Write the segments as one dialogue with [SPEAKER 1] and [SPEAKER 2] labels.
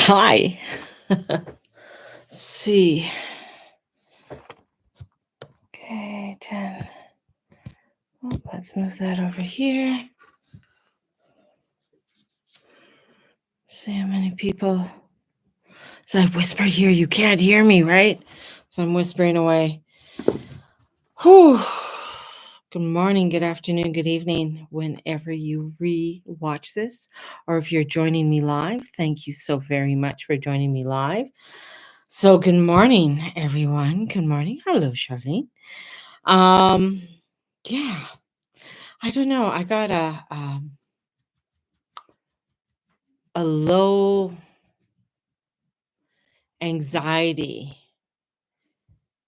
[SPEAKER 1] Hi. Let's see. Okay, 10. Oh, let's move that over here. See how many people. So I whisper here, you can't hear me, right? So I'm whispering away. Whew. Good morning, good afternoon, good evening, whenever you re-watch this, or if you're joining me live. Thank you so very much for joining me live. So good morning, everyone. Good morning. Hello, Charlene. Yeah. I don't know. I got a low anxiety,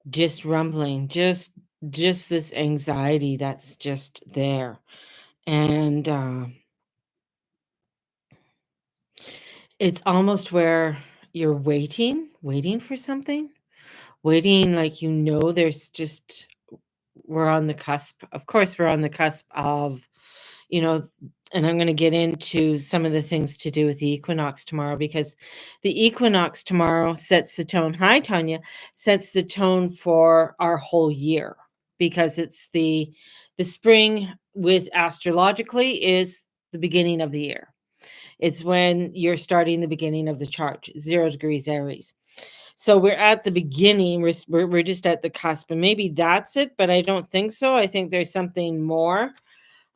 [SPEAKER 1] just rumbling, just this anxiety that's just there, and it's almost where you're waiting for something, waiting like there's just we're on the cusp. Of course, we're on the cusp of, you know, and I'm going to get into some of the things to do with the equinox tomorrow, because the equinox tomorrow sets the tone. Hi, Tanya, sets the tone for our whole year, because it's the spring with astrologically is the beginning of the year. It's when you're starting the beginning of the chart, 0 degrees Aries. So we're at the beginning. We're just at the cusp, and maybe that's it, but I don't think so. I think there's something more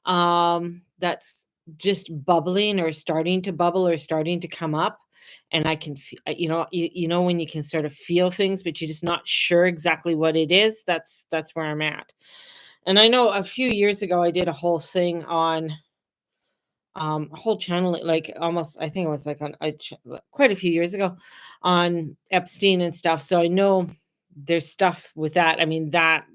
[SPEAKER 1] that's just bubbling or starting to bubble or starting to come up, and I can you know when you can sort of feel things, but you're just not sure exactly what it is. That's where I'm at. And I know a few years ago I did a whole thing on a whole channel, like almost, I think it was like quite a few years ago, on Epstein and stuff. So I know there's stuff with that. I mean, that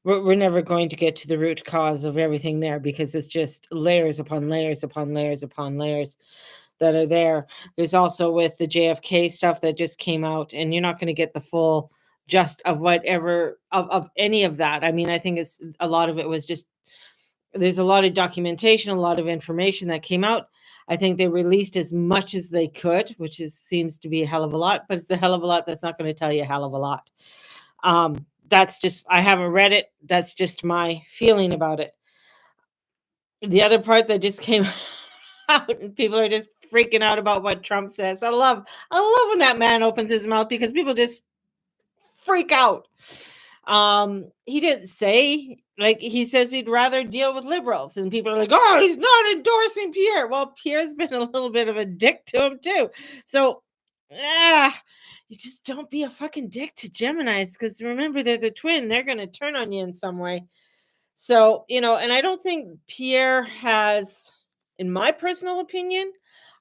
[SPEAKER 1] we're never going to get to the root cause of everything there, because it's just layers upon layers upon layers upon layers that are there. There's also with the JFK stuff that just came out, and you're not going to get the full just of whatever of any of that. I mean, I think it's a lot of it was just, there's a lot of documentation, a lot of information that came out. I think they released as much as they could, which seems to be a hell of a lot, but it's a hell of a lot that's not going to tell you a hell of a lot. That's just, I haven't read it. That's just my feeling about it. The other part that just came out, and people are just freaking out about what Trump says. I love when that man opens his mouth, because people just freak out. He didn't say, like, he says he'd rather deal with liberals, and people are like, oh, he's not endorsing Pierre. Well, Pierre's been a little bit of a dick to him too. So you just don't be a fucking dick to Geminis, because remember, they're the twin. They're going to turn on you in some way. So, and I don't think Pierre has, in my personal opinion,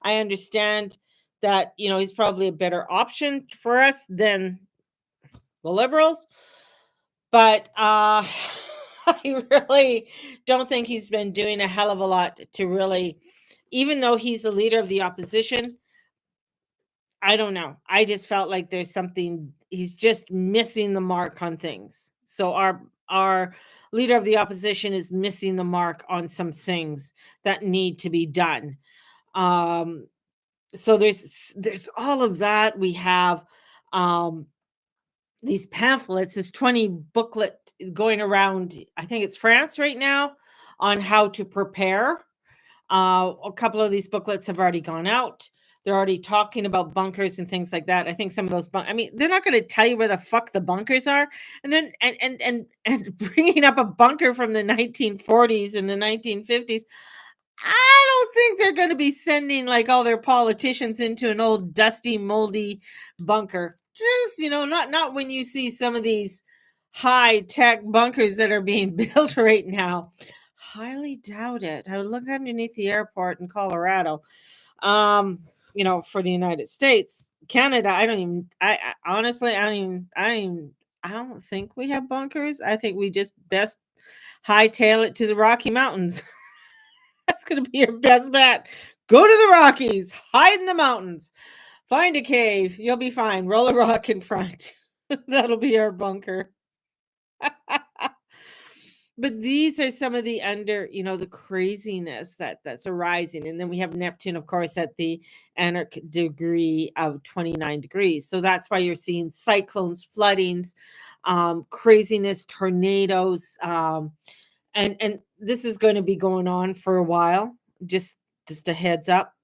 [SPEAKER 1] I understand that, he's probably a better option for us than the liberals. But I really don't think he's been doing a hell of a lot to really, even though he's the leader of the opposition, I don't know. I just felt like there's something, he's just missing the mark on things. So our leader of the opposition is missing the mark on some things that need to be done. Um so there's all of that. We have um these pamphlets, this 20 booklet going around, I think it's France right now, on how to prepare. A couple of these booklets have already gone out. They're already talking about bunkers and things like that. I think some of those I mean, they're not going to tell you where the fuck the bunkers are, and then and bringing up a bunker from the 1940s and the 1950s. I don't think they're going to be sending like all their politicians into an old dusty moldy bunker. Just, not when you see some of these high tech bunkers that are being built right now. Highly doubt it. I would look underneath the airport in Colorado. For the United States, Canada, I don't even, I honestly, I don't think we have bunkers. I think we just best hightail it to the Rocky Mountains. That's going to be your best bet. Go to the Rockies, hide in the mountains, find a cave. You'll be fine. Roll a rock in front. That'll be our bunker. But these are some of the the craziness that's arising. And then we have Neptune, of course, at the anarch degree of 29 degrees. So that's why you're seeing cyclones, floodings, craziness, tornadoes. And this is going to be going on for a while. Just just a heads up.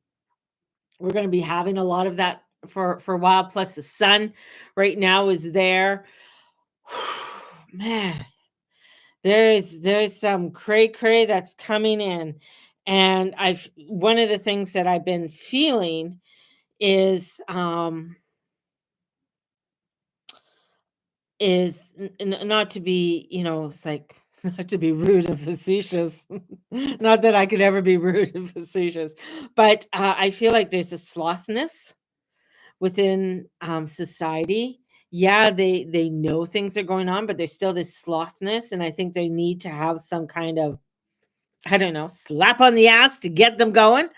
[SPEAKER 1] We're going to be having a lot of that for a while. Plus the sun right now is there. Man, there's some cray cray that's coming in. And I've one of the things that I've been feeling is not to be, it's like not to be rude and facetious. Not that I could ever be rude and facetious, but I feel like there's a slothness within society. Yeah, they know things are going on, but there's still this slothness, and I think they need to have some kind of, I don't know, slap on the ass to get them going.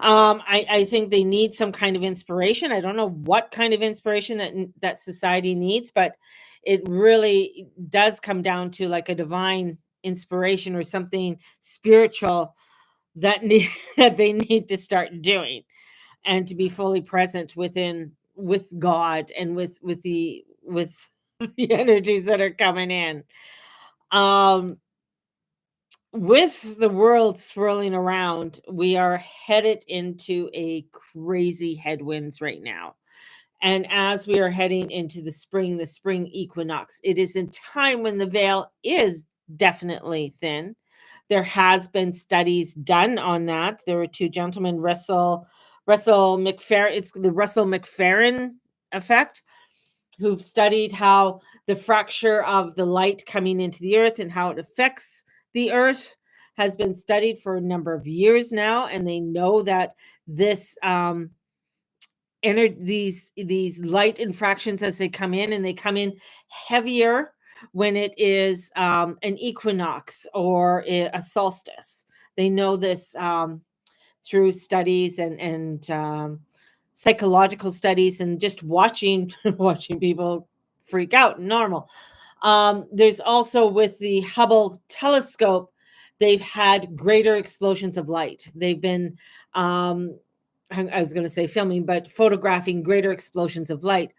[SPEAKER 1] I think they need some kind of inspiration. I don't know what kind of inspiration that society needs, but it really does come down to like a divine inspiration or something spiritual that need, that they need to start doing, and to be fully present with God and with the energies that are coming in. Um, with the world swirling around, we are headed into a crazy headwinds right now. And as we are heading into the spring equinox, it is in time when the veil is definitely thin. There has been studies done on that. There were two gentlemen, Russell McFerrin. It's the Russell McFerrin effect, who've studied how the fracture of the light coming into the earth and how it affects the earth has been studied for a number of years now, and they know that this these light infractions, as they come in, and they come in heavier when it is an equinox or a solstice. They know this through studies and psychological studies, and just watching watching people freak out. Normal. There's also with the Hubble telescope, they've had greater explosions of light. They've been I was going to say filming, but photographing greater explosions of light.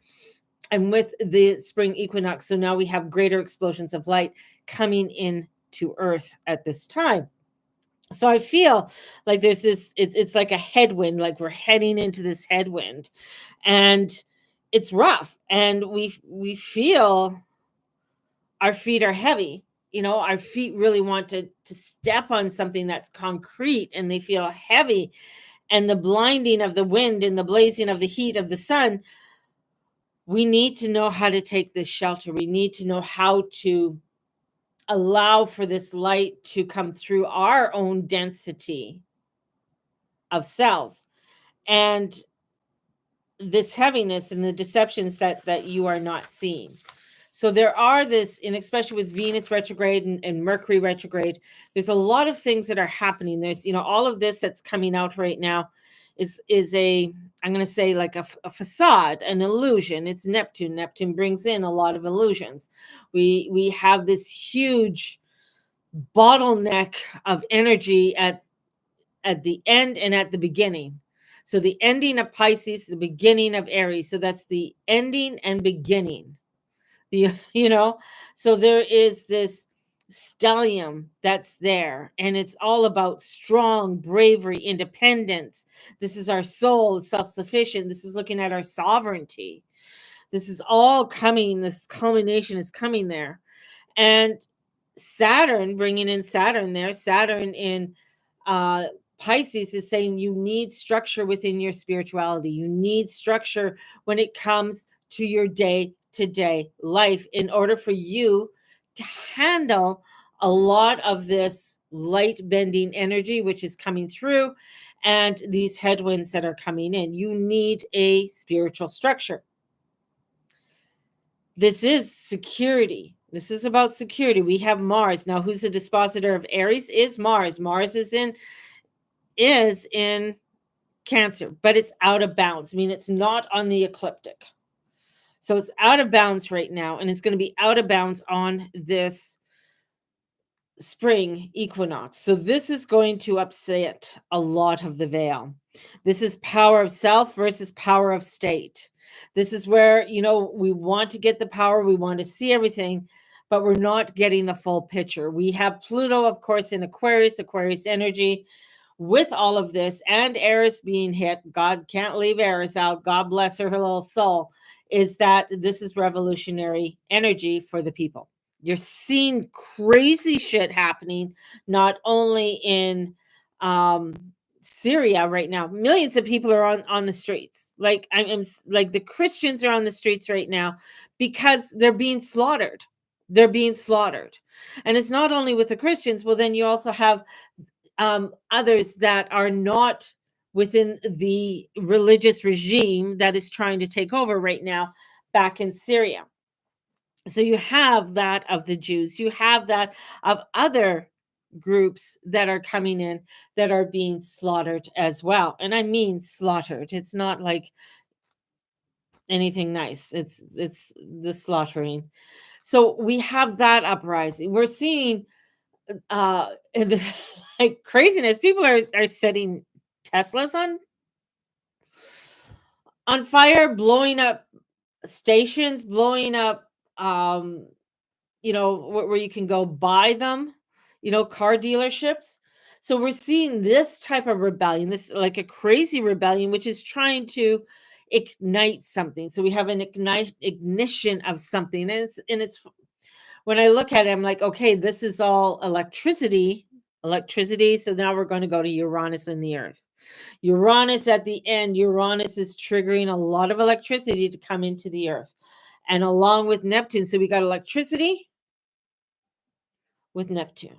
[SPEAKER 1] And with the spring equinox, so now we have greater explosions of light coming in to Earth at this time. So I feel like there's this, it's like a headwind, like we're heading into this headwind, and it's rough, and we feel our feet are heavy. Our feet really want to step on something that's concrete, and they feel heavy. And the blinding of the wind and the blazing of the heat of the sun, we need to know how to take this shelter. We need to know how to allow for this light to come through our own density of cells, and this heaviness and the deceptions that you are not seeing. So there are this, and especially with Venus retrograde and Mercury retrograde, there's a lot of things that are happening. There's, all of this that's coming out right now is a, I'm going to say, like a facade, an illusion. It's Neptune. Neptune brings in a lot of illusions. We have this huge bottleneck of energy at the end and at the beginning. So the ending of Pisces, the beginning of Aries. So that's the ending and beginning. So there is this stellium that's there, and it's all about strong bravery, independence. This is our soul, self-sufficient. This is looking at our sovereignty. This is all coming, this culmination is coming there. And Saturn, bringing in Saturn there, Saturn in uh Pisces is saying you need structure within your spirituality. You need structure when it comes to your day to day life in order for you to handle a lot of this light bending energy, which is coming through, and these headwinds that are coming in. You need a spiritual structure. This is security. This is about security. We have Mars. Now, who's the dispositor of Aries? Is Mars. Mars is in Cancer, but it's out of bounds. I mean, it's not on the ecliptic. So it's out of bounds right now, and it's going to be out of bounds on this spring equinox. So this is going to upset a lot of the veil. This is power of self versus power of state. This is where, we want to get the power, we want to see everything, but we're not getting the full picture. We have Pluto, of course, in Aquarius energy with all of this, and Eris being hit. God can't leave Eris out. God bless her little soul. Is that this is revolutionary energy for the people. You're seeing crazy shit happening, not only in Syria right now. Millions of people are on the streets. Like I'm like the Christians are on the streets right now because they're being slaughtered. They're being slaughtered. And it's not only with the Christians. Well, then you also have others that are not within the religious regime that is trying to take over right now back in Syria. So you have that of the Jews, you have that of other groups that are coming in that are being slaughtered as well. And I mean slaughtered. It's not like anything nice. It's the slaughtering. So we have that uprising. We're seeing the, like craziness. People are setting Teslas on fire, blowing up stations, blowing up where you can go buy them, car dealerships. So we're seeing this type of rebellion, this like a crazy rebellion, which is trying to ignite something. So we have an ignition of something, and it's when I look at it, I'm like, okay, this is all electricity. So now we're going to go to Uranus and the Earth. Uranus at the end, Uranus is triggering a lot of electricity to come into the Earth, and along with Neptune. So we got electricity with Neptune,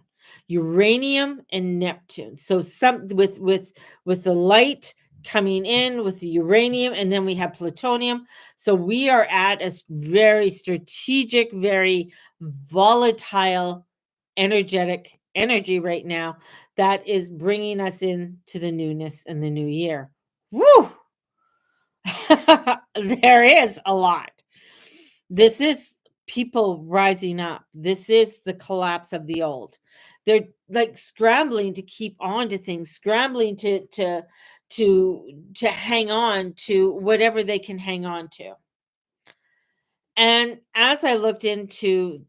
[SPEAKER 1] uranium and Neptune. So some with the light coming in with the uranium, and then we have plutonium. So we are at a very strategic, very volatile, energetic energy right now that is bringing us into the newness and the new year. Woo! There is a lot. This is people rising up. This is the collapse of the old. They're like scrambling to keep on to things, scrambling to hang on to whatever they can hang on to. And as I looked into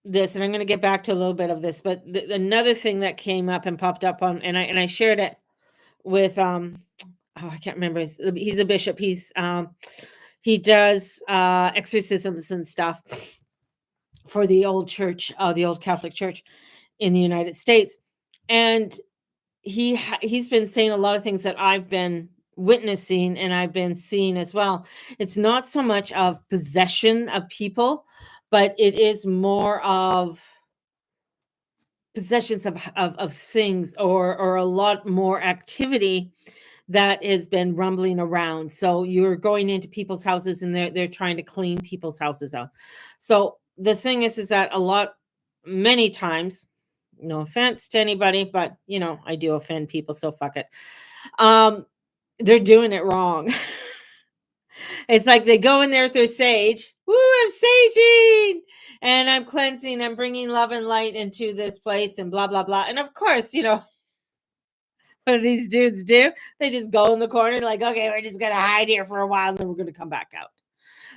[SPEAKER 1] this, and I'm going to get back to a little bit of this, but another thing that came up and popped up on, and I shared it with I can't remember. He's a bishop. He does exorcisms and stuff for the old church, the old Catholic Church in the United States, and he's been saying a lot of things that I've been witnessing and I've been seeing as well. It's not so much of possession of people, but it is more of possessions of things, or a lot more activity that has been rumbling around. So you're going into people's houses and they're trying to clean people's houses out. So the thing is that many times, no offense to anybody, but I do offend people, so fuck it. They're doing it wrong. It's like they go in there with their sage. Woo, I'm saging and I'm cleansing. I'm bringing love and light into this place and blah, blah, blah. And of course, what do these dudes do? They just go in the corner like, okay, we're just going to hide here for a while and then we're going to come back out.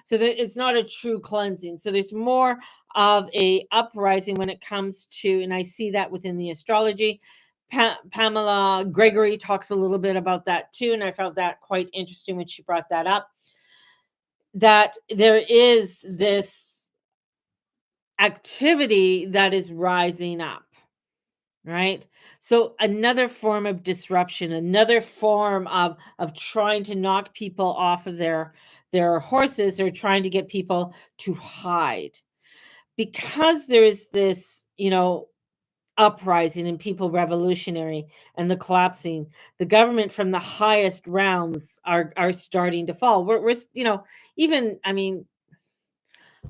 [SPEAKER 1] So it's not a true cleansing. So there's more of a uprising when it comes to, and I see that within the astrology. Pamela Gregory talks a little bit about that too. And I found that quite interesting when she brought that up, that there is this activity that is rising up. Right. So another form of disruption, another form of trying to knock people off of their horses, or trying to get people to hide, because there is this, uprising and people revolutionary and the collapsing. The government from the highest realms are starting to fall. We're even, I mean,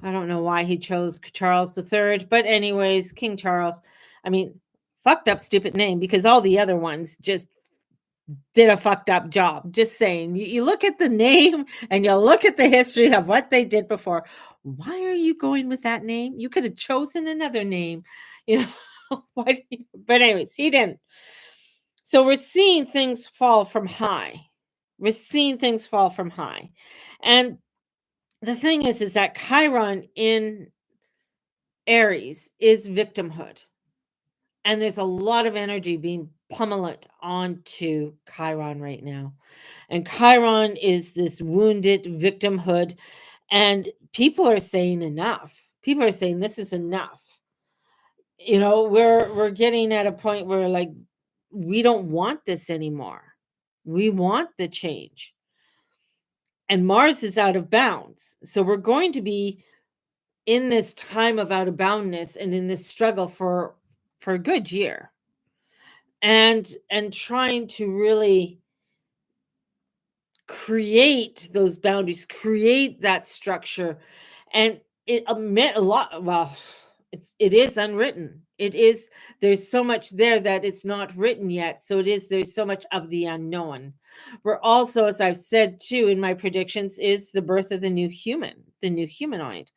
[SPEAKER 1] I don't know why he chose Charles III, but anyways, King Charles. I mean, fucked up stupid name, because all the other ones just did a fucked up job. Just saying. You look at the name and you look at the history of what they did before. Why are you going with that name? You could have chosen another name. You know, but anyways, he didn't. So we're seeing things fall from high. We're seeing things fall from high. And the thing is that Chiron in Aries is victimhood. And there's a lot of energy being pummeled onto Chiron right now. And Chiron is this wounded victimhood. And people are saying enough. People are saying this is enough. You know, we're getting at a point where like we don't want this anymore. We want the change. And Mars is out of bounds. So we're going to be in this time of out of boundness and in this struggle for a good year. And trying to really create those boundaries, create that structure. And it meant a lot. Well, it is unwritten. It is, there's so much there that it's not written yet. So there's so much of the unknown. We're also, as I've said too in my predictions, is the birth of the new human, the new humanoid,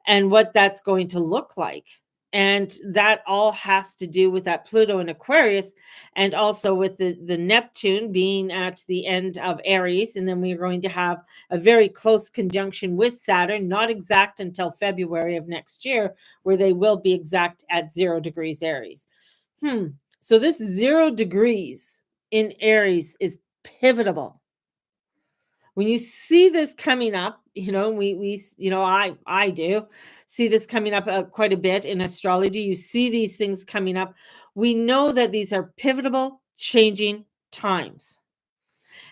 [SPEAKER 1] and what that's going to look like. And that all has to do with that Pluto in Aquarius, and also with the Neptune being at the end of Aries. And then we're going to have a very close conjunction with Saturn, not exact until February of next year, where they will be exact at 0 degrees Aries. So this 0 degrees in Aries is pivotal. When you see this coming up, you know, we you know, I do see this coming up quite a bit in astrology. You see these things coming up. We know that these are pivotal, changing times,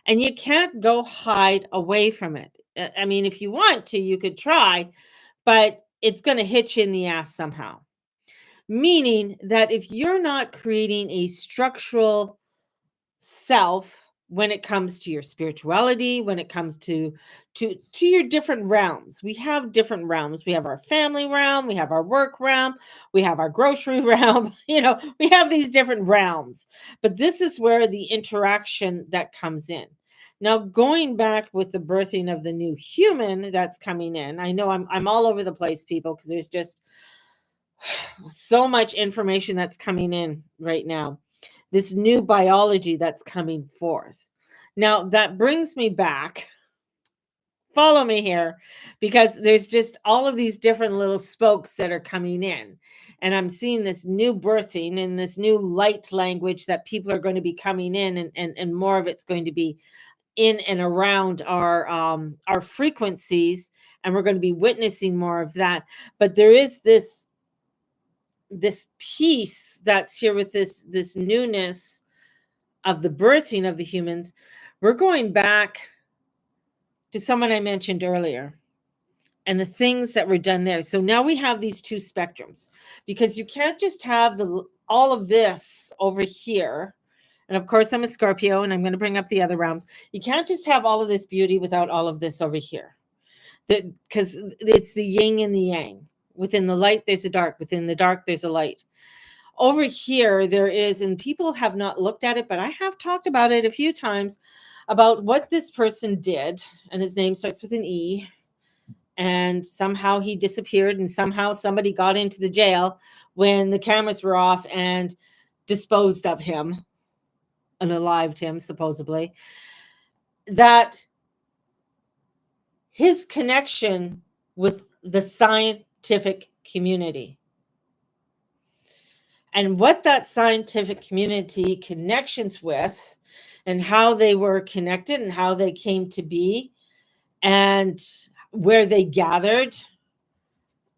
[SPEAKER 1] and you can't go hide away from it. I mean, if you want to, you could try, but it's going to hit you in the ass somehow. Meaning that if you're not creating a structural self when it comes to your spirituality, when it comes to your different realms. We have different realms. We have our family realm, we have our work realm, we have our grocery realm. You know, we have these different realms. But this is where the interaction that comes in. Now, going back with the birthing of the new human that's coming in, I know I'm all over the place, people, because there's just so much information that's coming in right now. This new biology that's coming forth. Now, that brings me back. Follow me here, because there's just all of these different little spokes that are coming in. And I'm seeing this new birthing and this new light language that people are going to be coming in, and more of it's going to be in and around our frequencies, and we're going to be witnessing more of that. But there is this piece that's here with this newness of the birthing of the humans. We're going back to someone I mentioned earlier and the things that were done there. So now we have these two spectrums, because you can't just have all of this over here. And of course, I'm a Scorpio, and I'm going to bring up the other realms. You can't just have all of this beauty without all of this over here, because it's the yin and the yang. Within the light, there's a dark. Within the dark, there's a light. Over here, there is, and people have not looked at it, but I have talked about it a few times, about what this person did. And his name starts with an E. And somehow he disappeared, and somehow somebody got into the jail when the cameras were off and disposed of him, unalived him, supposedly. That his connection with the scientific community, and what that scientific community connections with, and how they were connected, and how they came to be, and where they gathered,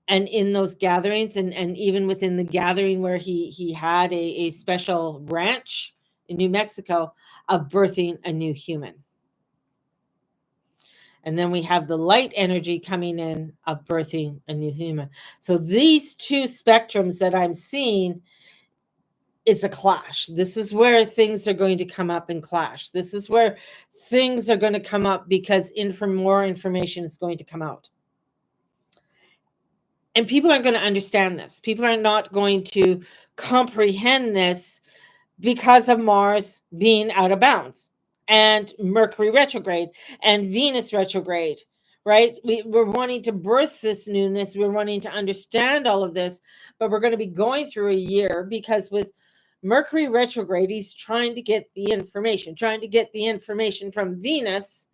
[SPEAKER 1] and in those gatherings, and even within the gathering where he had a special ranch in New Mexico of birthing a new human. And then we have the light energy coming in of birthing a new human. So these two spectrums that I'm seeing is a clash. This is where things are going to come up and clash. This is where things are going to come up, because more information is going to come out. And people aren't going to understand this. People are not going to comprehend this, because of Mars being out of bounds and Mercury retrograde and Venus retrograde, right? We're wanting to birth this newness. We're wanting to understand all of this, but we're going to be going through a year because with Mercury retrograde, he's trying to get the information from Venus,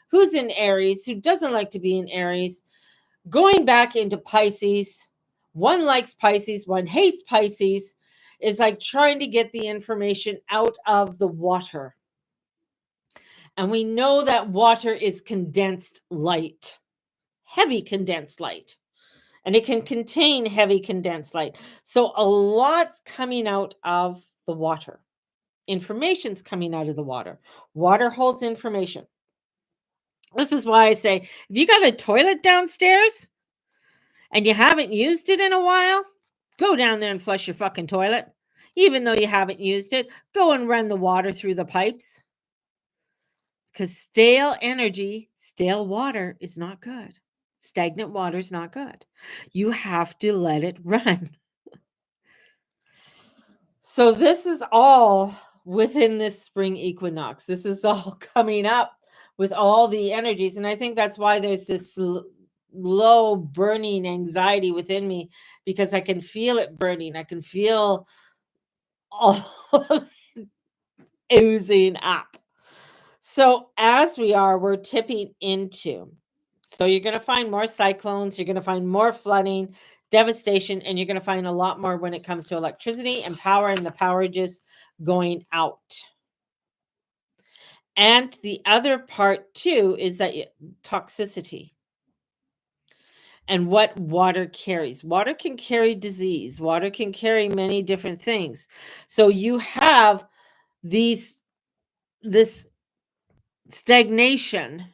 [SPEAKER 1] who's in Aries, who doesn't like to be in Aries, going back into Pisces. One likes Pisces, one hates Pisces. Is like trying to get the information out of the water. And we know that water is condensed light, heavy condensed light, and it can contain heavy condensed light. So a lot's coming out of the water. Information's coming out of the water. Water holds information. This is why I say if you got a toilet downstairs and you haven't used it in a while, go down there and flush your fucking toilet. Even though you haven't used it, go and run the water through the pipes. Because stale energy, stale water is not good. Stagnant water is not good. You have to let it run. So this is all within this spring equinox. This is all coming up with all the energies. And I think that's why there's this low burning anxiety within me, because I can feel it burning. I can feel all of it oozing up. So as we're tipping into, so you're going to find more cyclones, you're going to find more flooding, devastation, and you're going to find a lot more when it comes to electricity and power and the power just going out. And the other part too is that toxicity and what water carries. Water can carry disease. Water can carry many different things. So you have this stagnation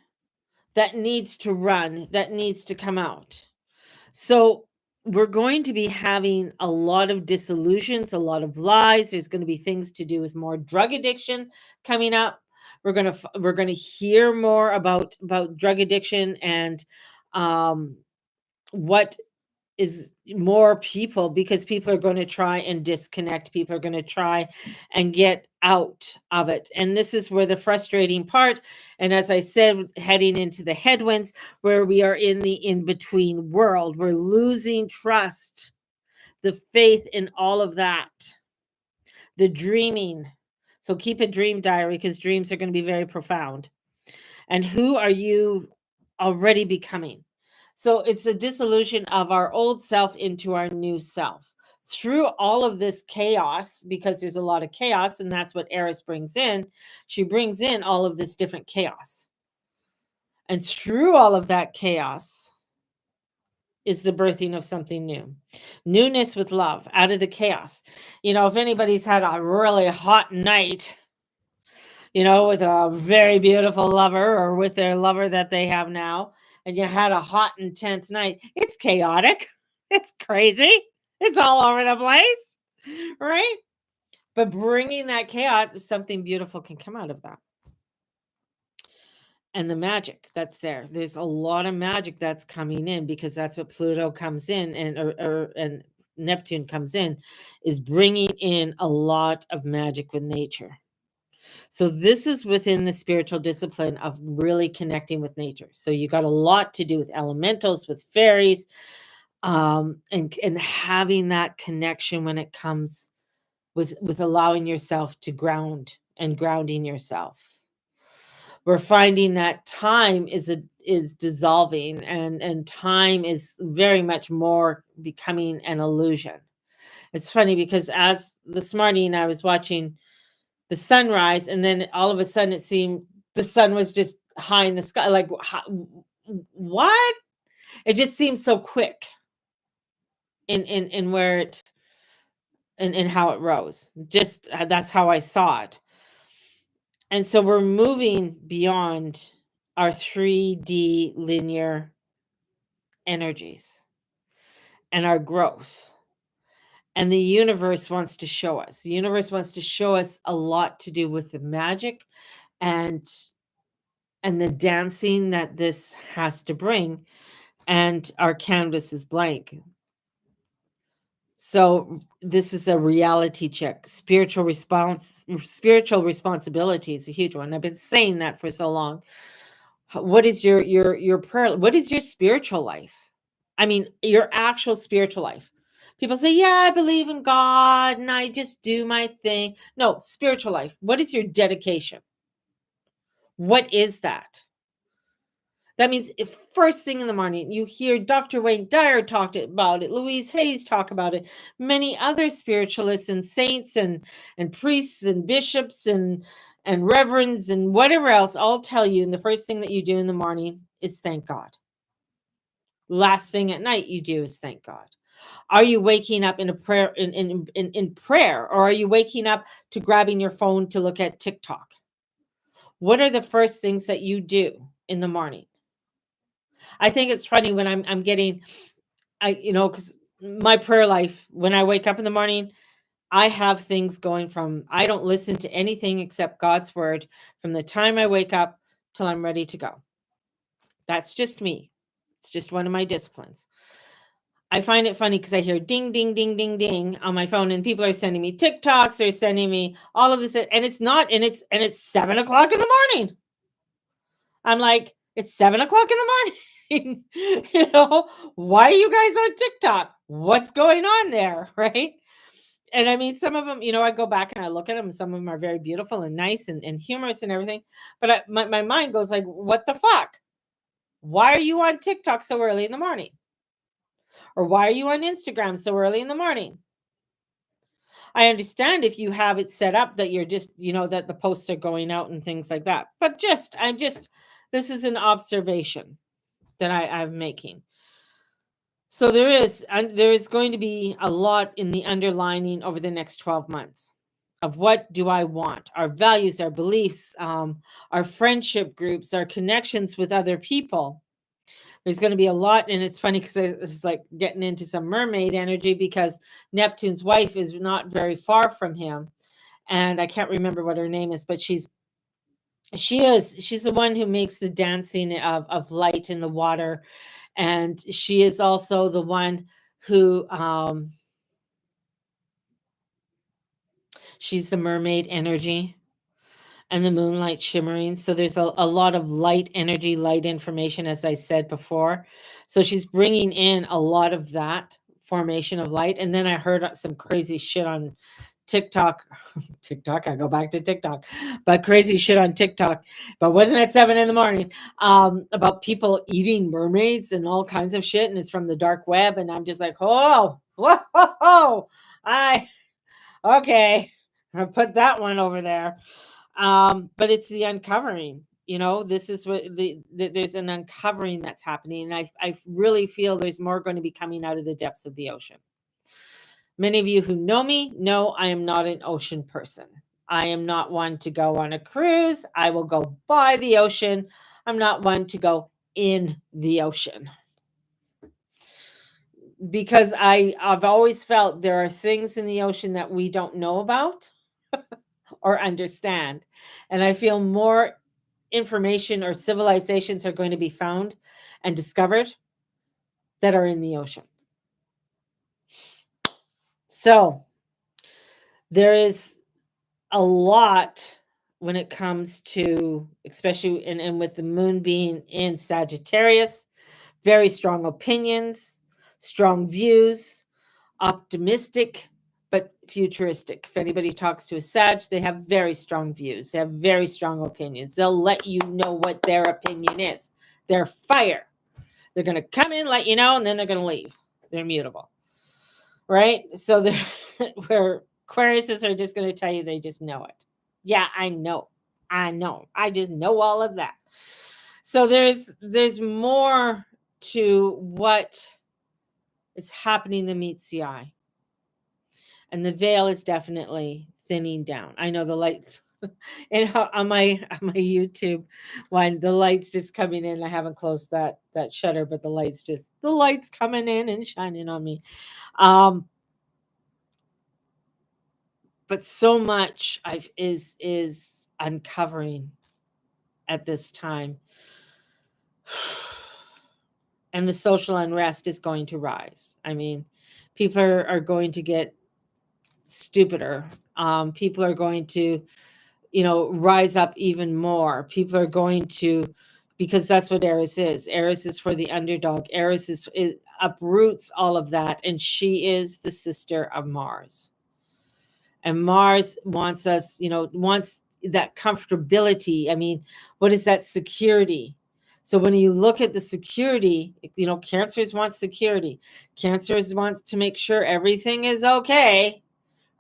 [SPEAKER 1] that needs to run, that needs to come out. So we're going to be having a lot of disillusions, a lot of lies. There's going to be things to do with more drug addiction coming up. We're going to hear more about drug addiction and what is more people, because people are going to try and disconnect. People are going to try and get out of it. And this is where the frustrating part, and as I said, heading into the headwinds, where we are in the in-between world. We're losing trust, the faith in all of that, the dreaming. So keep a dream diary, because dreams are going to be very profound. And who are you already becoming? So it's a dissolution of our old self into our new self. Through all of this chaos, because there's a lot of chaos, and that's what Eris brings in. She brings in all of this different chaos. And through all of that chaos is the birthing of something new. Newness with love, out of the chaos. If anybody's had a really hot night, with a very beautiful lover or with their lover that they have now, and you had a hot, intense night, it's chaotic. It's crazy. It's all over the place, right? But bringing that chaos, something beautiful can come out of that. And the magic that's there. There's a lot of magic that's coming in, because that's what Pluto comes in, and Neptune comes in, is bringing in a lot of magic with nature. So this is within the spiritual discipline of really connecting with nature. So you got a lot to do with elementals, with fairies, and having that connection when it comes with allowing yourself to ground and grounding yourself. We're finding that time is dissolving, and time is very much more becoming an illusion. It's funny because as this morning I was watching the sunrise, and then all of a sudden it seemed the sun was just high in the sky. Like, what? It just seemed so quick in where it and how it rose. Just that's how I saw it. And so we're moving beyond our 3D linear energies and our growth. And the universe wants to show us. The universe wants to show us a lot to do with the magic and the dancing that this has to bring. And our canvas is blank. So this is a reality check. Spiritual responsibility is a huge one. I've been saying that for so long. What is your prayer? What is your spiritual life? I mean, your actual spiritual life. People say, "Yeah, I believe in God and I just do my thing." No, spiritual life. What is your dedication? What is that? That means if first thing in the morning you hear Dr. Wayne Dyer talk about it, Louise Hayes talk about it, many other spiritualists and saints and priests and bishops and reverends and whatever else all tell you, and the first thing that you do in the morning is thank God. Last thing at night you do is thank God. Are you waking up in a prayer in prayer, or are you waking up to grabbing your phone to look at TikTok? What are the first things that you do in the morning? I think it's funny when I'm getting because my prayer life, when I wake up in the morning, I have things going from I don't listen to anything except God's word from the time I wake up till I'm ready to go. That's just me. It's just one of my disciplines. I find it funny because I hear ding, ding, ding, ding, ding on my phone, and people are sending me TikToks, they're sending me all of this, and it's not, and it's 7 o'clock in the morning. I'm like, it's 7 o'clock in the morning. Why are you guys on TikTok? What's going on there? Right. And I mean, some of them, I go back and I look at them, and some of them are very beautiful and nice and humorous and everything. But my mind goes like, what the fuck? Why are you on TikTok so early in the morning? Or why are you on Instagram so early in the morning? I understand if you have it set up that you're just, that the posts are going out and things like that. But this is an observation that I'm making. So there is going to be a lot in the underlining over the next 12 months of what do I want, our values, our beliefs, our friendship groups, our connections with other people. There's going to be a lot, and it's funny because it's like getting into some mermaid energy because Neptune's wife is not very far from him, and I can't remember what her name is, but she's the one who makes the dancing of light in the water, and she is also the one who she's the mermaid energy and the moonlight shimmering. So there's a lot of light energy, light information, as I said before. So she's bringing in a lot of that formation of light. And then I heard some crazy shit on TikTok. TikTok, I go back to TikTok, but crazy shit on TikTok, but wasn't at 7 in the morning, about people eating mermaids and all kinds of shit. And it's from the dark web. And I'm just like, oh, whoa, okay, I'll put that one over there. But it's the uncovering. This is what there's an uncovering that's happening, and I really feel there's more going to be coming out of the depths of the ocean. Many of you who know me know I am not an ocean person. I am not one to go on a cruise. I will go by the ocean. I'm not one to go in the ocean because I've always felt there are things in the ocean that we don't know about or understand. And I feel more information or civilizations are going to be found and discovered that are in the ocean. So there is a lot when it comes to, especially and with the moon being in Sagittarius, very strong opinions, strong views, optimistic, but futuristic. If anybody talks to a Sag, they have very strong views. They have very strong opinions. They'll let you know what their opinion is. They're fire. They're going to come in, let you know, and then they're going to leave. They're mutable. Right? So they're where Aquariuses are just going to tell you they just know it. Yeah, I know. I just know all of that. So there's more to what is happening than meets the eye. And the veil is definitely thinning down. I know the lights and on my YouTube one, the lights just coming in. I haven't closed that shutter, but the lights coming in and shining on me. But so much is uncovering at this time. And the social unrest is going to rise. I mean, People are going to get stupider. People are going to, rise up even more. People are going to, because that's what Eris is. Eris is for the underdog. Eris is uproots all of that, and she is the sister of Mars. And Mars wants us, wants that comfortability. I mean, what is that security? So when you look at the security, Cancers want security. Cancers wants to make sure everything is okay,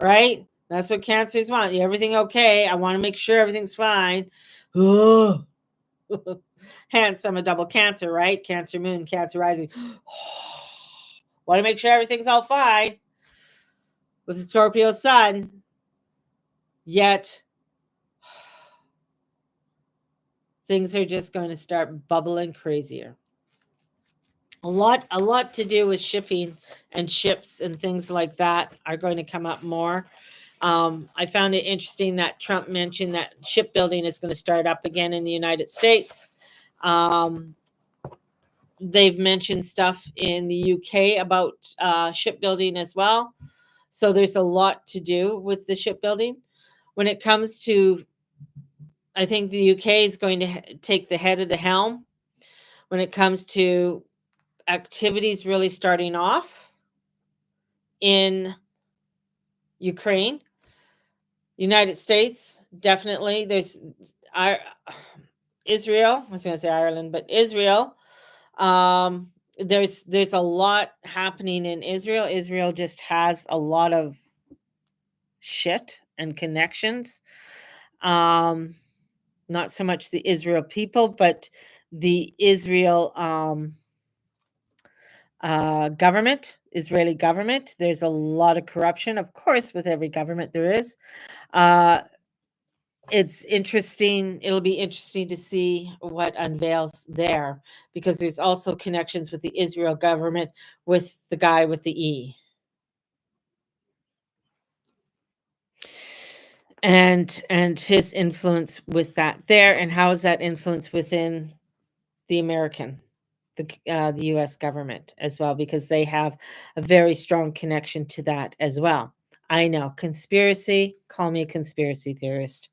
[SPEAKER 1] right? That's what Cancers want. Everything okay. I want to make sure everything's fine. Hence, I'm a double Cancer, right? Cancer moon, Cancer rising. Want to make sure everything's all fine with the Scorpio sun. Yet, things are just going to start bubbling crazier. A lot to do with shipping and ships and things like that are going to come up more. I found it interesting that Trump mentioned that shipbuilding is going to start up again in the United States. They've mentioned stuff in the UK about shipbuilding as well. So there's a lot to do with the shipbuilding. When it comes to, I think the UK is going to take the head of the helm when it comes to activities really starting off in Ukraine. United States, definitely. There's Israel. I was going to say Ireland, but Israel. There's a lot happening in Israel. Israel just has a lot of shit and connections. Not so much the Israel people, but the Israel government, Israeli government. There's a lot of corruption, of course, with every government there is. It's interesting. It'll be interesting to see what unveils there, because there's also connections with the Israel government with the guy with the E. And his influence with that there, and how is that influence within the the U.S. government as well, because they have a very strong connection to that as well. I know, conspiracy. Call me a conspiracy theorist.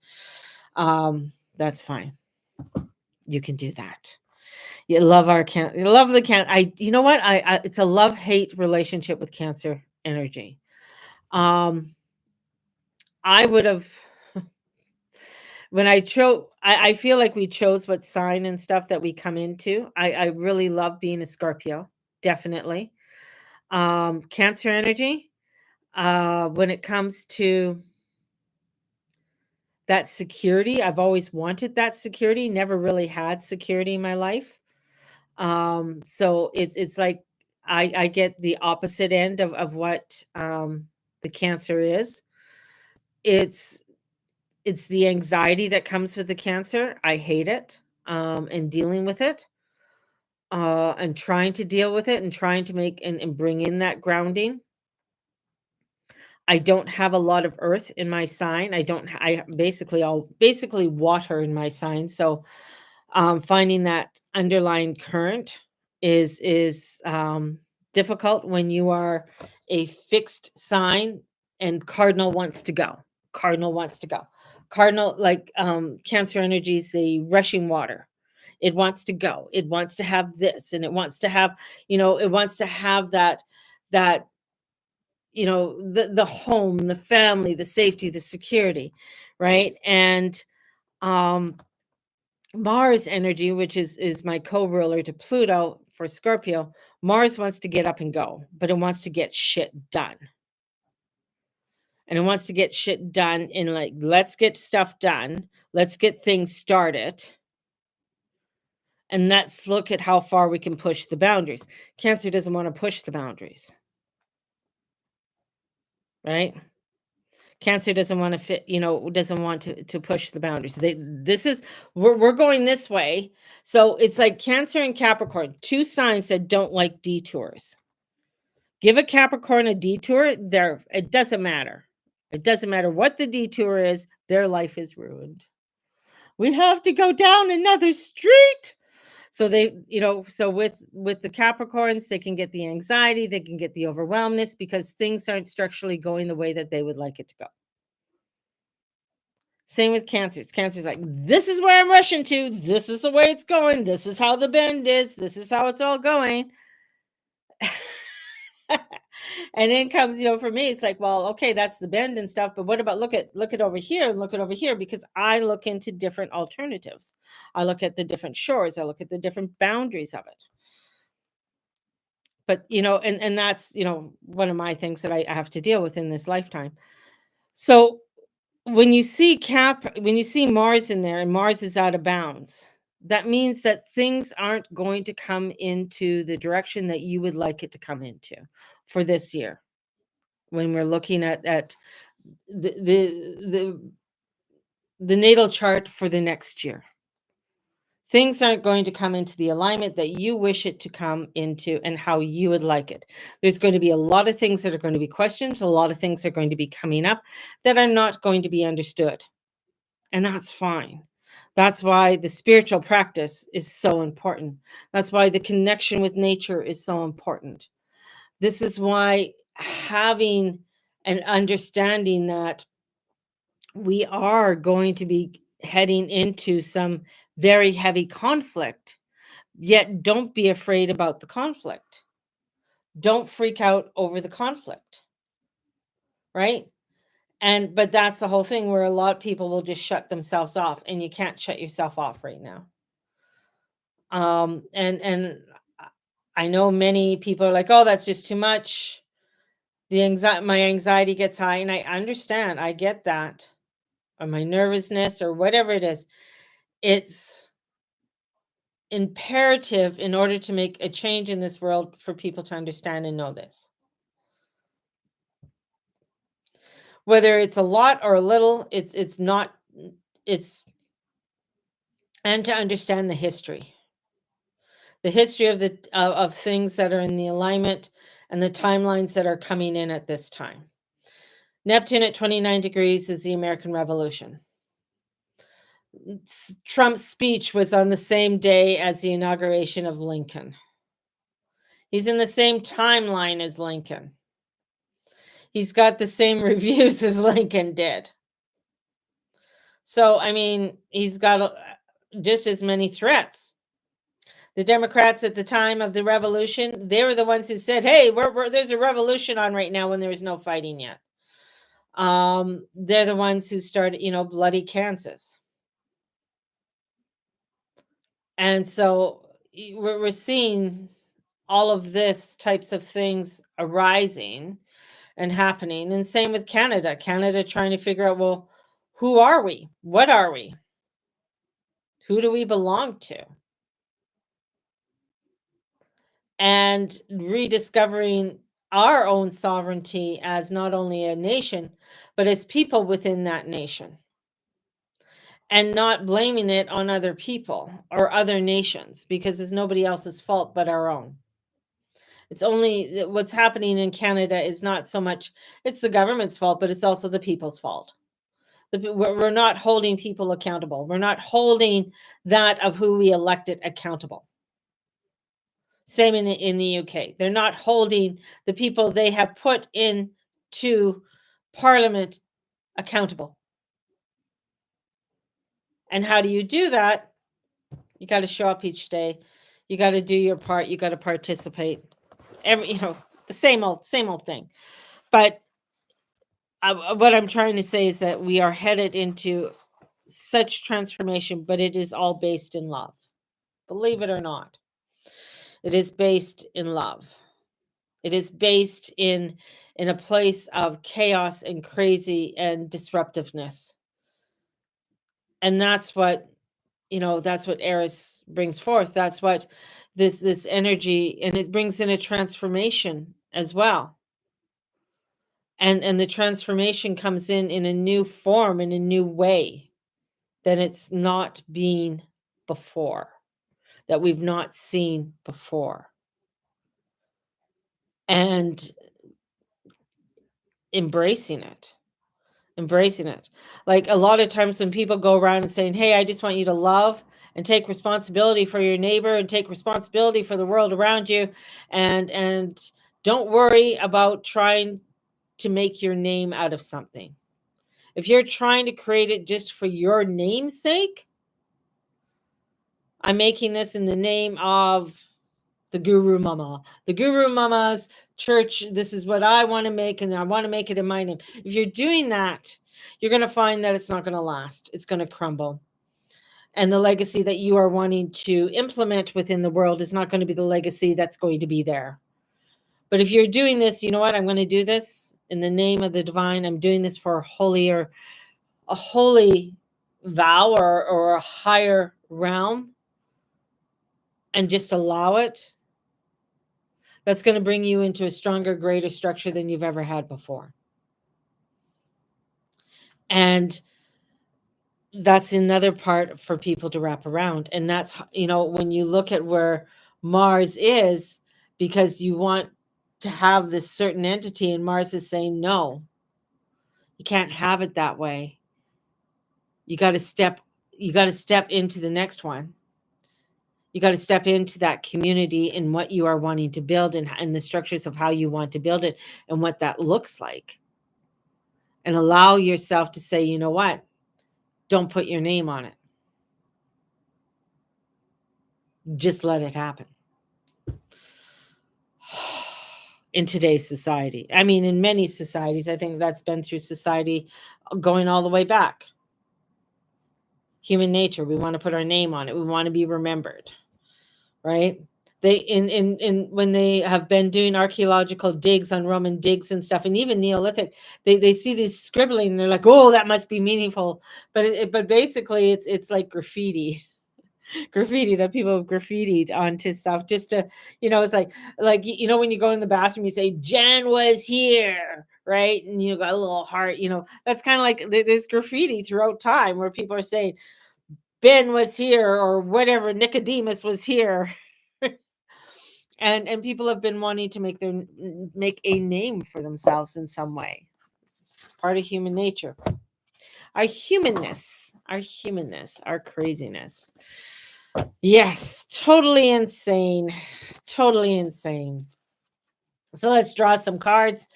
[SPEAKER 1] That's fine. You can do that. You love you love the you know what? It's a love-hate relationship with Cancer energy. I would have when I chose, I feel like we chose what sign and stuff that we come into. I really love being a Scorpio, definitely. Cancer energy, when it comes to that security, I've always wanted that security, never really had security in my life. So it's like I get the opposite end of what the Cancer is. It's the anxiety that comes with the Cancer. I hate it, and dealing with it, and trying to deal with it, and trying to make and bring in that grounding. I don't have a lot of earth in my sign. I basically water in my sign. So finding that underlying current is difficult when you are a fixed sign, and cardinal wants to go. Cardinal wants to go. Cardinal, like Cancer energy, is the rushing water. It wants to go. It wants to have this, and it wants to have, it wants to have that the home, the family, the safety, the security, right? And Mars energy, which is my co-ruler to Pluto for Scorpio, Mars wants to get up and go, but it wants to get shit done. And it wants to get shit done in, like, let's get stuff done. Let's get things started. And let's look at how far we can push the boundaries. Cancer doesn't want to push the boundaries. Right? Cancer doesn't want to fit, doesn't want to push the boundaries. We're going this way. So it's like Cancer and Capricorn, two signs that don't like detours. Give a Capricorn a detour, it doesn't matter. It doesn't matter what the detour is, their life is ruined. We have to go down another street. So they, so with the Capricorns, they can get the anxiety, they can get the overwhelmness because things aren't structurally going the way that they would like it to go. Same with Cancers. Cancers like, this is where I'm rushing to. This is the way it's going. This is how the bend is. This is how it's all going. And then comes, for me, it's like, well, okay, that's the bend and stuff, but what about look at over here and look at over here, because I look into different alternatives. I look at the different shores. I look at the different boundaries of it. But and that's one of my things that I have to deal with in this lifetime. So when you see Mars in there and Mars is out of bounds, that means that things aren't going to come into the direction that you would like it to come into for this year. When we're looking at the the natal chart for the next year, things aren't going to come into the alignment that you wish it to come into and how you would like it. There's going to be a lot of things that are going to be questioned. A lot of things are going to be coming up that are not going to be understood. And that's fine. That's why the spiritual practice is so important. That's why the connection with nature is so important. This is why having an understanding that we are going to be heading into some very heavy conflict, yet don't be afraid about the conflict. Don't freak out over the conflict, right? But that's the whole thing, where a lot of people will just shut themselves off, and you can't shut yourself off right now. And I know many people are like, oh, that's just too much. My anxiety gets high, and I understand. I get that. Or my nervousness or whatever it is. It's imperative in order to make a change in this world for people to understand and know this. Whether it's a lot or a little, it's not, and to understand the history of things that are in the alignment and the timelines that are coming in at this time. Neptune at 29 degrees is the American Revolution. Trump's speech was on the same day as the inauguration of Lincoln. He's in the same timeline as Lincoln. He's got the same reviews as Lincoln did. So, I mean, he's got just as many threats. The Democrats at the time of the revolution, they were the ones who said, hey, there's a revolution on right now, when there was no fighting yet. They're the ones who started, bloody Kansas. And so we're seeing all of this types of things arising and happening. And same with Canada. Canada trying to figure out, well, who are we? What are we? Who do we belong to? And rediscovering our own sovereignty as not only a nation, but as people within that nation. And not blaming it on other people or other nations, because it's nobody else's fault but our own. It's only what's happening in Canada is not so much, it's the government's fault, but it's also the people's fault. We're not holding people accountable. We're not holding that of who we elected accountable. Same in the UK. They're not holding the people they have put into Parliament accountable. And how do you do that? You got to show up each day. You got to do your part. You got to participate. The same old thing. But what I'm trying to say is that we are headed into such transformation, but it is all based in love. Believe it or not, it is based in love. It is based in a place of chaos and crazy and disruptiveness. And that's what, that's what Eris brings forth. That's what this energy, and it brings in a transformation as well. And the transformation comes in a new form, in a new way that it's not been before, that we've not seen before. And embracing it. Like a lot of times when people go around and saying, hey, I just want you to love and take responsibility for your neighbor and take responsibility for the world around you, and don't worry about trying to make your name out of something. If you're trying to create it just for your name's sake, I'm making this in the name of the Guru Mama, the Guru Mama's church. This is what I want to make, and I want to make it in my name. If you're doing that, you're going to find that it's not going to last. It's going to crumble. And the legacy that you are wanting to implement within the world is not going to be the legacy that's going to be there. But if you're doing this, you know what? I'm going to do this in the name of the divine. I'm doing this for a holy vow or a higher realm, and just allow it. That's going to bring you into a stronger, greater structure than you've ever had before. And that's another part for people to wrap around. And that's, when you look at where Mars is, because you want to have this certain entity, and Mars is saying, no, you can't have it that way. You got to step into the next one. You got to step into that community and what you are wanting to build, and the structures of how you want to build it and what that looks like. And allow yourself to say, you know what? Don't put your name on it. Just let it happen. In today's society. I mean, in many societies, I think that's been through society going all the way back. Human nature, we want to put our name on it. We want to be remembered, right? They in when they have been doing archaeological digs on Roman digs and stuff, and even Neolithic, they see this scribbling and they're like, oh, that must be meaningful. But basically it's like graffiti that people have graffitied onto stuff just to, it's like when you go in the bathroom, you say Jen was here, right? And you got a little heart, that's kind of like there's graffiti throughout time where people are saying Ben was here, or whatever, Nicodemus was here. And people have been wanting to make a name for themselves in some way. Part of human nature, our humanness, our craziness. Yes, totally insane. Totally insane. So let's draw some cards.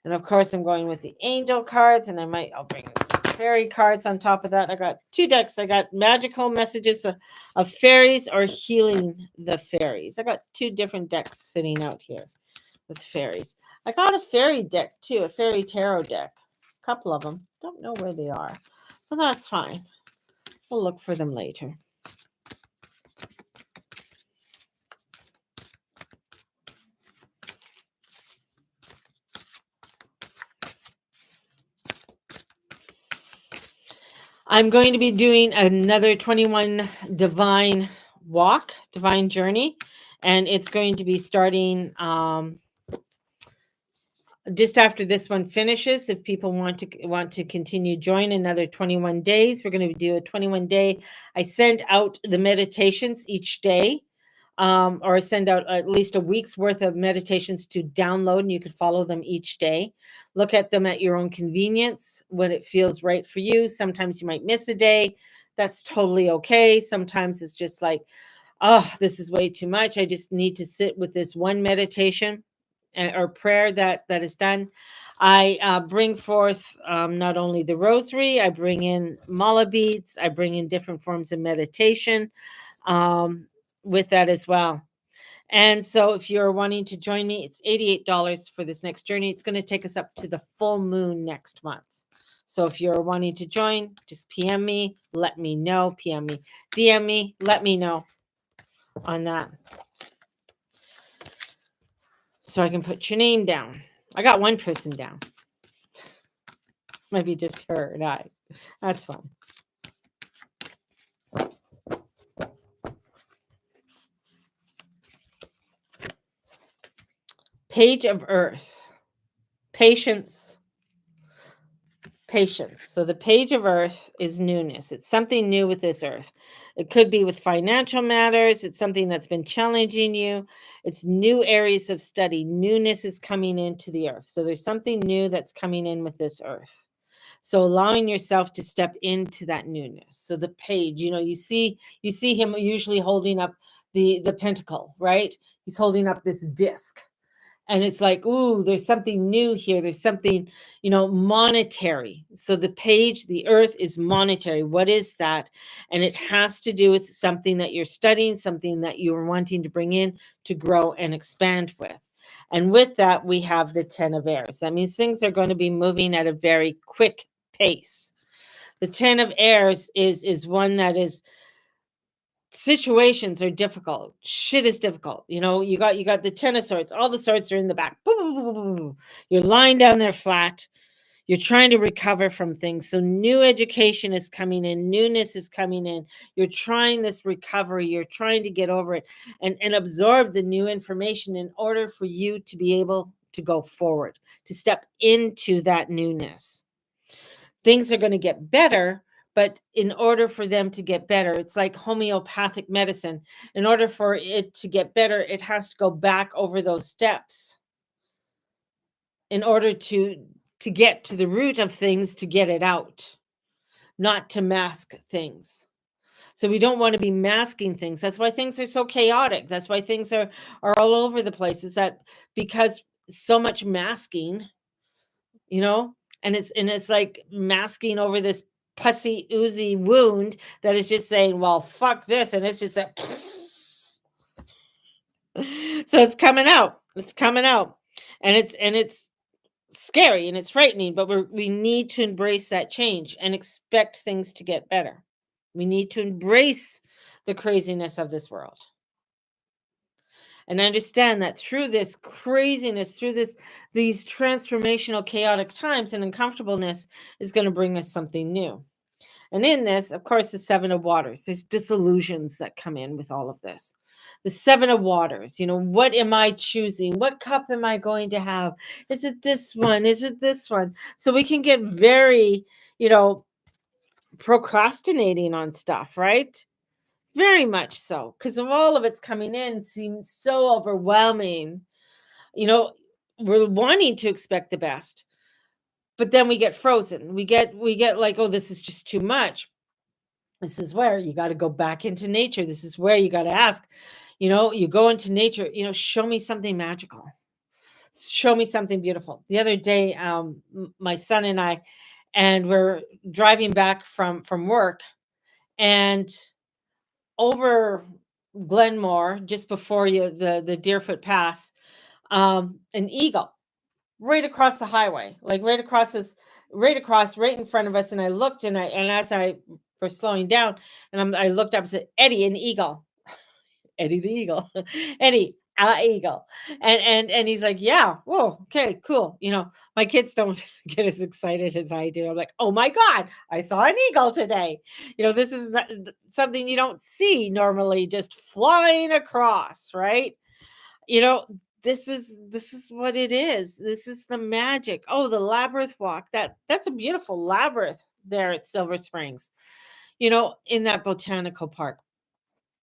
[SPEAKER 1] And of course, I'm going with the angel cards, and I'll bring some fairy cards on top of that. I got 2 decks. I got magical messages of fairies or healing the fairies. I got 2 different decks sitting out here with fairies. I got a fairy deck too, a fairy tarot deck. A couple of them. Don't know where they are, but that's fine. We'll look for them later. I'm going to be doing another 21 divine journey, and it's going to be starting just after this one finishes. If people want to continue, join another 21 days. We're going to do a 21-day. I send out the meditations each day, or I send out at least a week's worth of meditations to download, and you could follow them each day. Look at them at your own convenience, when it feels right for you. Sometimes you might miss a day. That's totally okay. Sometimes it's just like, oh, this is way too much. I just need to sit with this one meditation or prayer that is done. I bring forth not only the rosary, I bring in mala beads, I bring in different forms of meditation with that as well. And so if you're wanting to join me, it's $88 for this next journey. It's going to take us up to the full moon next month. So if you're wanting to join, just PM me, let me know. PM me, DM me, let me know on that, so I can put your name down. I got one person down. Might be just her and I. That's fine. Page of Earth. Patience. So the Page of Earth is newness. It's something new with this earth. It could be with financial matters. It's something that's been challenging you. It's new areas of study. Newness is coming into the earth. So there's something new that's coming in with this earth. So allowing yourself to step into that newness. So the page, you see him usually holding up the pentacle, right? He's holding up this disc. And it's like, ooh, there's something new here. There's something, monetary. So the page, the earth is monetary. What is that? And it has to do with something that you're studying, something that you're wanting to bring in to grow and expand with. And with that, we have the 10 of Airs. That means things are going to be moving at a very quick pace. The 10 of Airs is one that is, situations are difficult. Shit is difficult. You got the 10 of Swords. All the swords are in the back. Boom, boom, boom, boom, boom. You're lying down there flat. You're trying to recover from things. So new education is coming in. Newness is coming in. You're trying this recovery. You're trying to get over it and absorb the new information in order for you to be able to go forward, to step into that newness. Things are going to get better, but in order for them to get better, it's like homeopathic medicine. In order for it to get better, it has to go back over those steps in order to get to the root of things, to get it out, not to mask things. So we don't want to be masking things. That's why things are so chaotic. That's why things are all over the place. Is that because so much masking, and it's like masking over this pussy oozy wound that is just saying, well, fuck this, and it's just a so it's coming out, and it's scary and it's frightening, but we need to embrace that change and expect things to get better. We need to embrace the craziness of this world and understand that through this craziness, through these transformational chaotic times, and uncomfortableness is going to bring us something new. And in this, of course, the 7 of Waters, there's disillusions that come in with all of this. The 7 of Waters, what am I choosing? What cup am I going to have? Is it this one? Is it this one? So we can get very, procrastinating on stuff, right? Very much so, because of all of it's coming in seems so overwhelming. We're wanting to expect the best, but then we get frozen. We get like, oh, this is just too much. This is where you got to go back into nature. This is where you got to ask, you go into nature, show me something magical. Show me something beautiful. The other day, my son and I, and we're driving back from work, and over Glenmore, just before the Deerfoot Pass, an eagle right across the highway, like right across, right in front of us. And I looked, and as I were slowing down, and I looked up and said, Eddie, an eagle. Eddie the eagle. Eddie, eagle. And he's like, yeah, whoa, okay, cool. My kids don't get as excited as I do. I'm like, oh my God, I saw an eagle today. This is not something you don't see normally, just flying across, right? This is what it is. This is the magic. Oh, the labyrinth walk. That's a beautiful labyrinth there at Silver Springs, in that botanical park.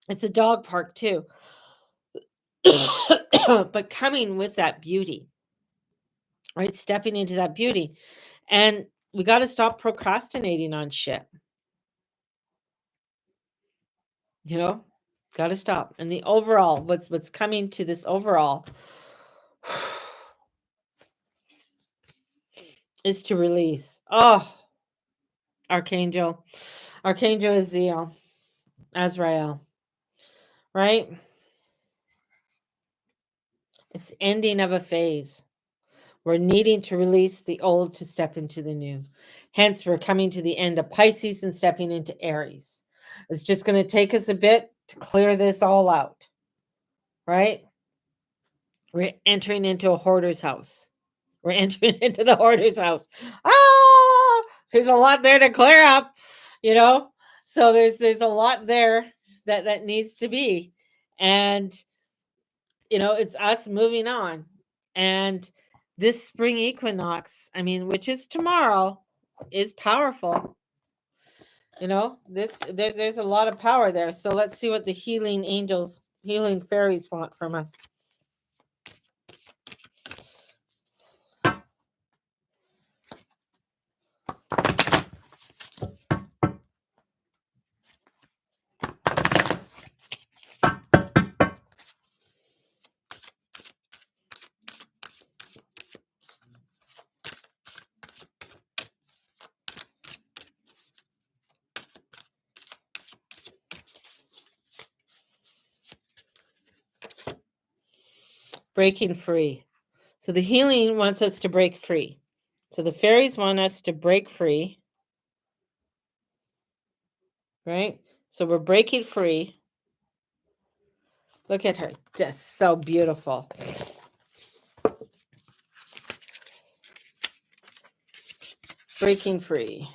[SPEAKER 1] It's a dog park too. But coming with that beauty, right? Stepping into that beauty. And we got to stop procrastinating on shit. Got to stop. And the overall, what's coming to this overall is to release. Oh, Archangel Azrael, right? It's ending of a phase. We're needing to release the old to step into the new. Hence, we're coming to the end of Pisces and stepping into Aries. It's just going to take us a bit to clear this all out, right? We're entering into a hoarder's house. We're entering into the hoarder's house. There's a lot there to clear up, So there's a lot there that needs to be. And, it's us moving on. And this spring equinox, which is tomorrow, is powerful. There's a lot of power there. So let's see what the healing angels, healing fairies want from us. breaking free. So the healing wants us to break free. So the fairies want us to break free, right? So we're breaking free. Look at her, just so beautiful. Breaking free.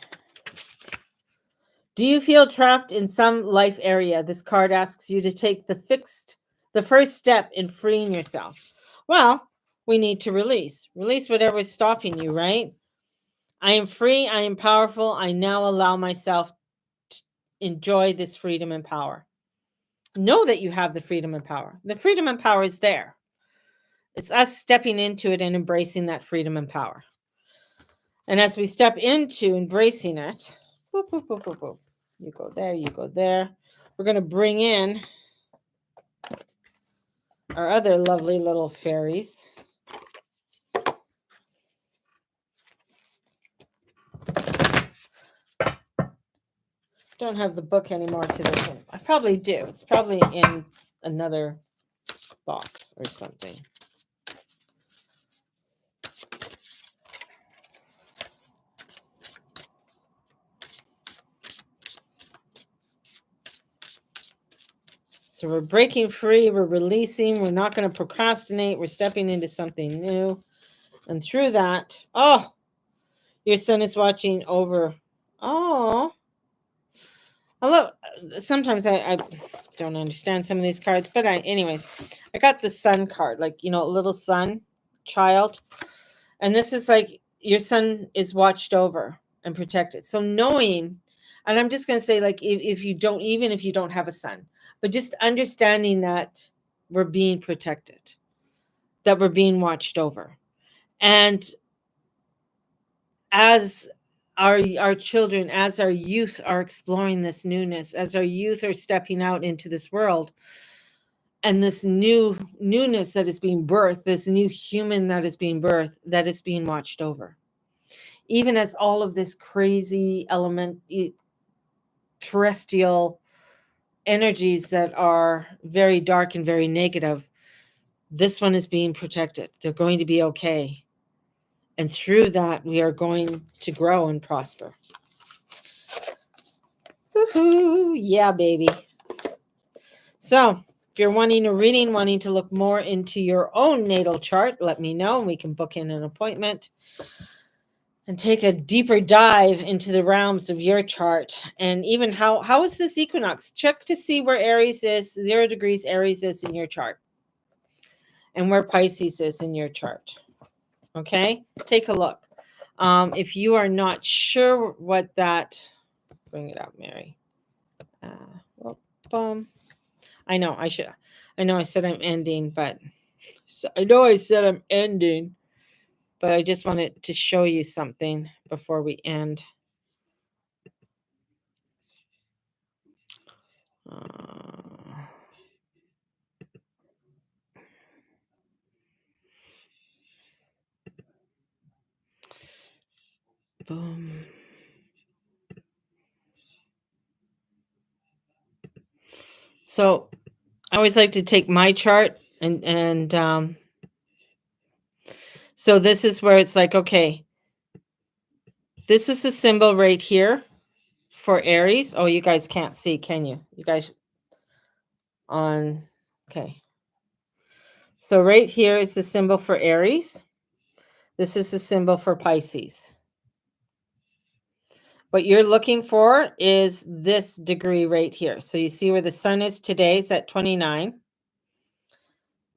[SPEAKER 1] Do you feel trapped in some life area? This card asks you to take the first step in freeing yourself. Well, we need to release whatever is stopping you, right? I am free. I am powerful. I now allow myself to enjoy this freedom and power. Know that you have the freedom and power. The freedom and power is there. It's us stepping into it and embracing that freedom and power. And as we step into embracing it, boop, boop, boop, boop, boop. You go there, you go there. We're going to bring in our other lovely little fairies. Don't have the book anymore to this one. I probably do. It's probably in another box or something. So we're breaking free, we're releasing, we're not going to procrastinate, we're stepping into something new. And through that, oh, your son is watching over. Oh, hello. Sometimes I don't understand some of these cards, but anyways, I got the sun card, like, you know, a little son, child. And this is like your son is watched over and protected. So knowing, and I'm just going to say, like, if you don't, even if you don't have a son, but just understanding that we're being protected, that we're being watched over. And as our children, as our youth are exploring this newness, as our youth are stepping out into this world, and this newness that is being birthed, this new human that is being birthed, that is being watched over. Even as all of this crazy terrestrial energies that are very dark and very negative, this one is being protected. They're going to be okay. And through that, we are going to grow and prosper. Woohoo! Yeah, baby. So if you're wanting a reading, wanting to look more into your own natal chart, let me know. We can book in an appointment and take a deeper dive into the realms of your chart. And even how is this equinox? Check to see where Aries is, 0 degrees Aries is in your chart, and where Pisces is in your chart. Okay, take a look. If you are not sure what that, bring it up, Mary. I know I should. I know I said I'm ending, but I know I said I'm ending, but I just wanted to show you something before we end. Boom. So I always like to take my chart and so this is where it's like, okay, this is the symbol right here for Aries. Oh, you guys can't see, can you? You guys on, okay. So right here is the symbol for Aries. This is the symbol for Pisces. What you're looking for is this degree right here. So you see where the sun is today, it's at 29.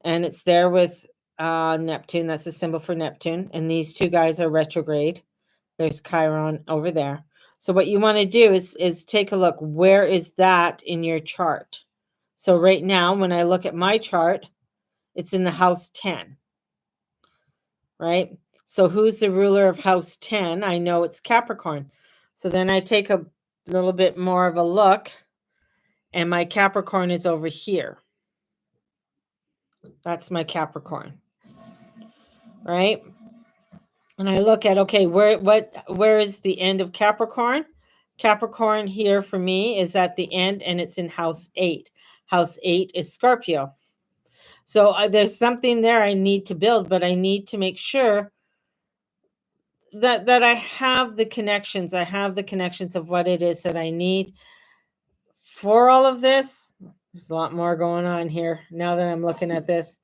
[SPEAKER 1] And it's there with Neptune. That's a symbol for Neptune. And these two guys are retrograde. There's Chiron over there. So what you want to do is take a look. Where is that in your chart? So right now, when I look at my chart, it's in the house 10. Right? So who's the ruler of house 10? I know it's Capricorn. So then I take a little bit more of a look, and my Capricorn is over here. That's my Capricorn. Right? And I look at, okay, where is the end of Capricorn? Capricorn here for me is at the end, and it's in house 8. House 8 is Scorpio. So there's something there I need to build, but I need to make sure that I have the connections. I have the connections of what it is that I need for all of this. There's a lot more going on here now that I'm looking at this.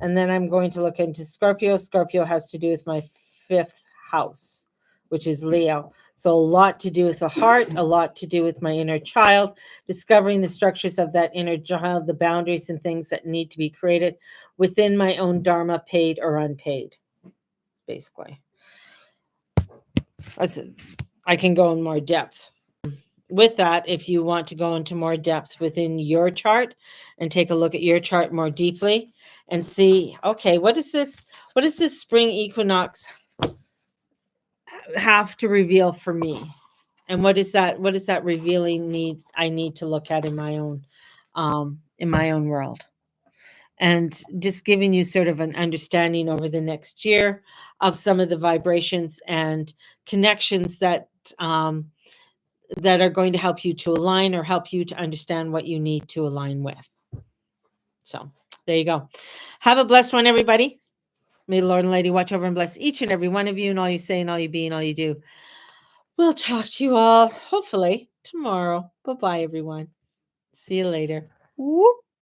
[SPEAKER 1] And then I'm going to look into Scorpio. Scorpio has to do with my fifth house, which is Leo. So a lot to do with the heart, a lot to do with my inner child, discovering the structures of that inner child, the boundaries and things that need to be created within my own dharma, paid or unpaid, basically. I can go in more depth. With that, if you want to go into more depth within your chart and take a look at your chart more deeply and see, okay, what does this spring equinox have to reveal for me? And what is that revealing need I need to look at in my own world? And just giving you sort of an understanding over the next year of some of the vibrations and connections that that are going to help you to align or help you to understand what you need to align with. So there you go. Have a blessed one, everybody. May the Lord and Lady watch over and bless each and every one of you and all you say and all you be and all you do. We'll talk to you all hopefully tomorrow. Bye-bye, everyone. See you later. Whoop.